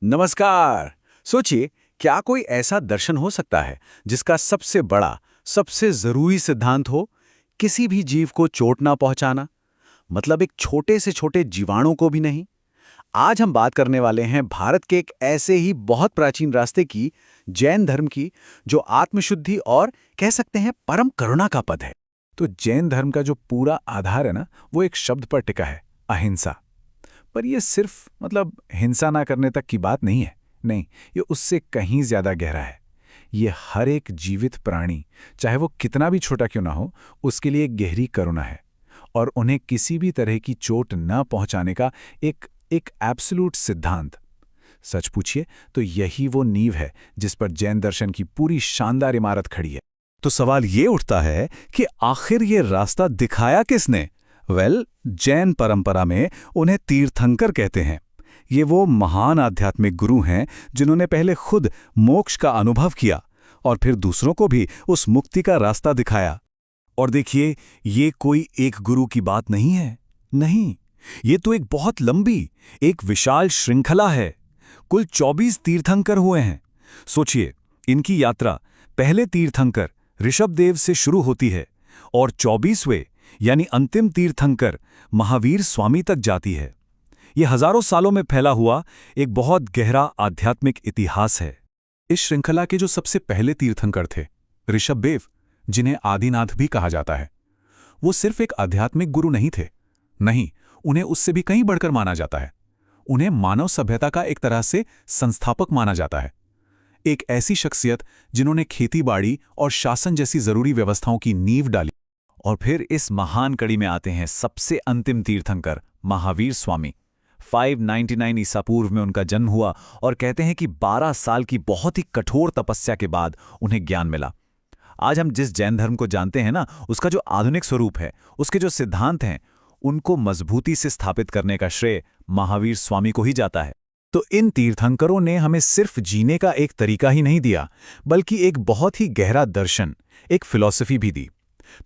नमस्कार। सोचिए, क्या कोई ऐसा दर्शन हो सकता है जिसका सबसे बड़ा, सबसे जरूरी सिद्धांत हो किसी भी जीव को चोट ना पहुंचाना? मतलब एक छोटे से छोटे जीवाणु को भी नहीं। आज हम बात करने वाले हैं भारत के एक ऐसे ही बहुत प्राचीन रास्ते की, जैन धर्म की, जो आत्मशुद्धि और कह सकते हैं परम करुणा का पद है। तो जैन धर्म का जो पूरा आधार है ना, वो एक शब्द पर टिका है, अहिंसा। पर ये सिर्फ हिंसा ना करने तक की बात नहीं है। नहीं, ये उससे कहीं ज्यादा गहरा है। ये हर एक जीवित प्राणी, चाहे वो कितना भी छोटा क्यों ना हो, उसके लिए एक गहरी करुणा है। और उन्हें किसी भी तरह की चोट न पहुंचाने का एक एक एब्सोल्यूट सिद्धांत। सच पूछिए तो यही वो नींव है जिस पर जैन दर्शन की पूरी शानदार इमारत खड़ी है। तो सवाल ये उठता है कि आखिर ये रास्ता दिखाया किसने? जैन परंपरा में उन्हें तीर्थंकर कहते हैं। ये वो महान आध्यात्मिक गुरु हैं जिन्होंने पहले खुद मोक्ष का अनुभव किया और फिर दूसरों को भी उस मुक्ति का रास्ता दिखाया। और देखिए, ये कोई एक गुरु की बात नहीं है। नहीं, ये तो एक बहुत लंबी, एक विशाल श्रृंखला है। कुल 24 तीर्थंकर हुए हैं। सोचिए, इनकी यात्रा पहले तीर्थंकर ऋषभदेव से शुरू होती है और 24वें यानी अंतिम तीर्थंकर महावीर स्वामी तक जाती है। यह हजारों सालों में फैला हुआ एक बहुत गहरा आध्यात्मिक इतिहास है। इस श्रृंखला के जो सबसे पहले तीर्थंकर थे, ऋषभदेव, जिन्हें आदिनाथ भी कहा जाता है, वो सिर्फ एक आध्यात्मिक गुरु नहीं थे। नहीं, उन्हें उससे भी कहीं बढ़कर माना जाता है। उन्हें मानव सभ्यता का एक तरह से संस्थापक माना जाता है। एक ऐसी शख्सियत जिन्होंने खेतीबाड़ी और शासन जैसी जरूरी व्यवस्थाओं की नींव डाली। और फिर इस महान कड़ी में आते हैं सबसे अंतिम तीर्थंकर महावीर स्वामी। 599 ईसा पूर्व में उनका जन्म हुआ और कहते हैं कि 12 साल की बहुत ही कठोर तपस्या के बाद उन्हें ज्ञान मिला। आज हम जिस जैन धर्म को जानते हैं ना, उसका जो आधुनिक स्वरूप है, उसके जो सिद्धांत हैं, उनको मजबूती से स्थापित करने का श्रेय महावीर स्वामी को ही जाता है। तो इन तीर्थंकरों ने हमें सिर्फ जीने का एक तरीका ही नहीं दिया, बल्कि एक बहुत ही गहरा दर्शन, एक फिलॉसफी भी दी।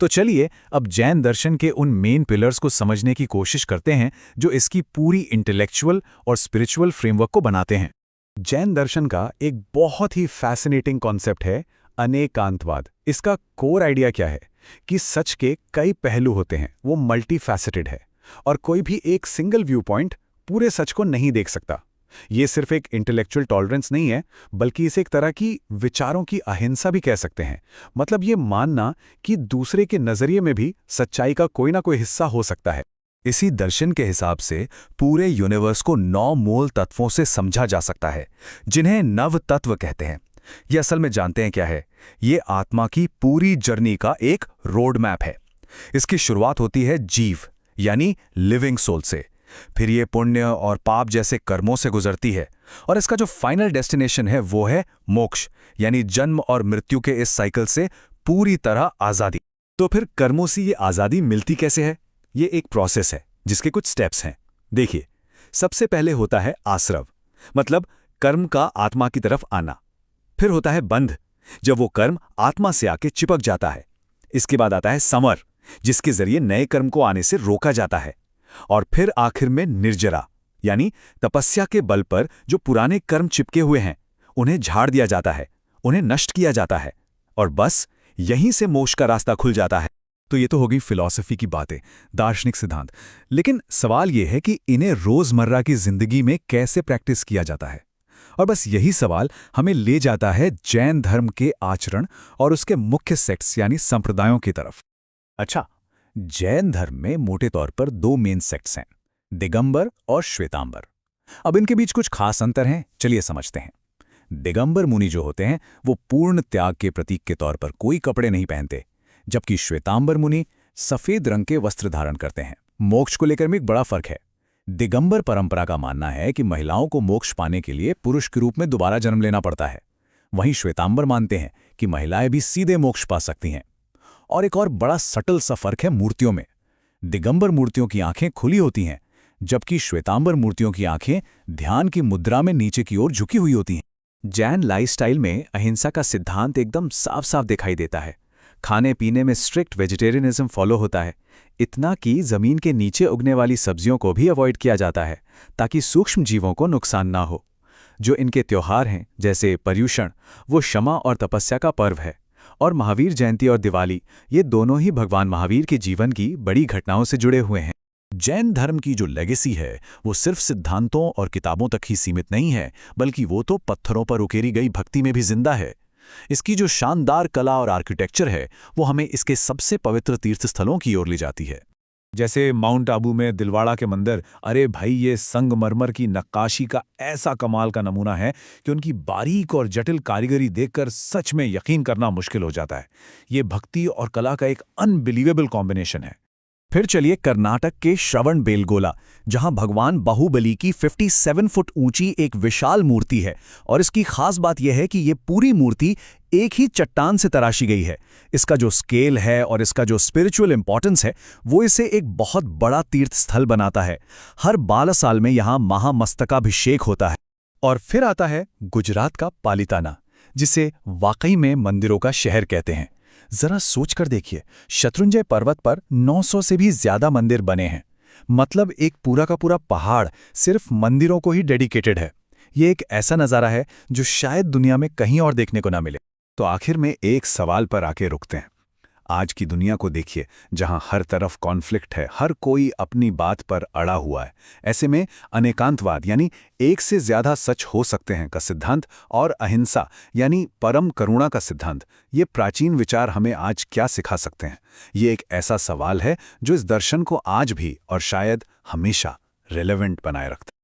तो चलिए अब जैन दर्शन के उन मेन पिलर्स को समझने की कोशिश करते हैं जो इसकी पूरी इंटेलेक्चुअल और स्पिरिचुअल फ्रेमवर्क को बनाते हैं। जैन दर्शन का एक बहुत ही फैसिनेटिंग कॉन्सेप्ट है अनेकांतवाद। इसका कोर आइडिया क्या है कि सच के कई पहलू होते हैं, वो मल्टी फैसेटेड है और कोई भी एक सिंगल व्यू पॉइंट पूरे सच को नहीं देख सकता। ये सिर्फ एक इंटेलेक्चुअल टॉलरेंस नहीं है, बल्कि इसे एक तरह की विचारों की अहिंसा भी कह सकते हैं। मतलब ये मानना कि दूसरे के नजरिए में भी सच्चाई का कोई ना कोई हिस्सा हो सकता है। इसी दर्शन के हिसाब से पूरे यूनिवर्स को 9 मूल तत्वों से समझा जा सकता है, जिन्हें नव तत्व कहते हैं। ये असल में जानते हैं क्या है? ये आत्मा की पूरी जर्नी का एक रोड मैप है। इसकी शुरुआत होती है जीव यानी लिविंग सोल से, फिर ये पुण्य और पाप जैसे कर्मों से गुजरती है और इसका जो फाइनल डेस्टिनेशन है वो है मोक्ष यानी जन्म और मृत्यु के इस साइकिल से पूरी तरह आज़ादी। तो फिर कर्मों से ये आज़ादी मिलती कैसे है? ये एक प्रोसेस है जिसके कुछ स्टेप्स हैं। देखिए, सबसे पहले होता है आश्रव, मतलब कर्म का आत्मा की तरफ आना। फिर होता है बंध, जब वो कर्म आत्मा से आके चिपक जाता है। इसके बाद आता है समर, जिसके जरिए नए कर्म को आने से रोका जाता है। और फिर आखिर में निर्जरा, यानी तपस्या के बल पर जो पुराने कर्म चिपके हुए हैं उन्हें झाड़ दिया जाता है, उन्हें नष्ट किया जाता है और बस यहीं से मोक्ष का रास्ता खुल जाता है। तो ये तो हो गई फिलॉसफी की बातें, दार्शनिक सिद्धांत। लेकिन सवाल ये है कि इन्हें रोजमर्रा की जिंदगी में कैसे प्रैक्टिस किया जाता है? और बस यही सवाल हमें ले जाता है जैन धर्म के आचरण और उसके मुख्य सेक्ट्स यानी संप्रदायों की तरफ। अच्छा, जैन धर्म में मोटे तौर पर 2 मेन सेक्ट्स हैं, दिगंबर और श्वेतांबर। अब इनके बीच कुछ खास अंतर हैं, चलिए समझते हैं। दिगंबर मुनि जो होते हैं वो पूर्ण त्याग के प्रतीक के तौर पर कोई कपड़े नहीं पहनते, जबकि श्वेतांबर मुनि सफेद रंग के वस्त्र धारण करते हैं। मोक्ष को लेकर में एक बड़ा फर्क है। दिगंबर परंपरा का मानना है कि महिलाओं को मोक्ष पाने के लिए पुरुष के रूप में दोबारा जन्म लेना पड़ता है। वहीं श्वेतांबर मानते हैं कि महिलाएं भी सीधे मोक्ष पा सकती हैं। और एक और बड़ा सटल सा फर्क है मूर्तियों में। दिगंबर मूर्तियों की आंखें खुली होती हैं, जबकि श्वेतांबर मूर्तियों की आंखें ध्यान की मुद्रा में नीचे की ओर झुकी हुई होती हैं। जैन लाइफस्टाइल में अहिंसा का सिद्धांत एकदम साफ साफ दिखाई देता है। खाने पीने में स्ट्रिक्ट वेजिटेरियनिज्म फॉलो होता है, इतना कि जमीन के नीचे उगने वाली सब्जियों को भी अवॉइड किया जाता है ताकि सूक्ष्म जीवों को नुकसान ना हो। जो इनके त्योहार हैं जैसे पर्युषण, वो क्षमा और तपस्या का पर्व है। और महावीर जयंती और दिवाली, ये दोनों ही भगवान महावीर के जीवन की बड़ी घटनाओं से जुड़े हुए हैं। जैन धर्म की जो लेगेसी है वो सिर्फ सिद्धांतों और किताबों तक ही सीमित नहीं है, बल्कि वो तो पत्थरों पर उकेरी गई भक्ति में भी जिंदा है। इसकी जो शानदार कला और आर्किटेक्चर है वो हमें इसके सबसे पवित्र तीर्थस्थलों की ओर ले जाती है। जैसे माउंट आबू में दिलवाड़ा के मंदिर, अरे भाई ये संगमरमर की नक्काशी का ऐसा कमाल का नमूना है कि उनकी बारीक और जटिल कारीगरी देखकर सच में यकीन करना मुश्किल हो जाता है। ये भक्ति और कला का एक अनबिलीवेबल कॉम्बिनेशन है। फिर चलिए कर्नाटक के श्रवण बेलगोला, जहां भगवान बाहुबली की 57 फुट ऊंची एक विशाल मूर्ति है। और इसकी खास बात यह है कि ये पूरी मूर्ति एक ही चट्टान से तराशी गई है। इसका जो स्केल है और इसका जो स्पिरिचुअल इंपॉर्टेंस है वो इसे एक बहुत बड़ा तीर्थ स्थल बनाता है। हर 12 साल में यहाँ महामस्तकाभिषेक होता है। और फिर आता है गुजरात का पालिताना, जिसे वाकई में मंदिरों का शहर कहते हैं। जरा सोचकर देखिए, शत्रुंजय पर्वत पर 900 से भी ज्यादा मंदिर बने हैं। मतलब एक पूरा का पूरा पहाड़ सिर्फ मंदिरों को ही डेडिकेटेड है। ये एक ऐसा नज़ारा है जो शायद दुनिया में कहीं और देखने को ना मिले। तो आखिर में एक सवाल पर आके रुकते हैं। आज की दुनिया को देखिए, जहां हर तरफ कॉन्फ्लिक्ट है, हर कोई अपनी बात पर अड़ा हुआ है। ऐसे में अनेकांतवाद यानी एक से ज्यादा सच हो सकते हैं का सिद्धांत और अहिंसा यानी परम करुणा का सिद्धांत, ये प्राचीन विचार हमें आज क्या सिखा सकते हैं? ये एक ऐसा सवाल है जो इस दर्शन को आज भी और शायद हमेशा रिलेवेंट बनाए रखता है।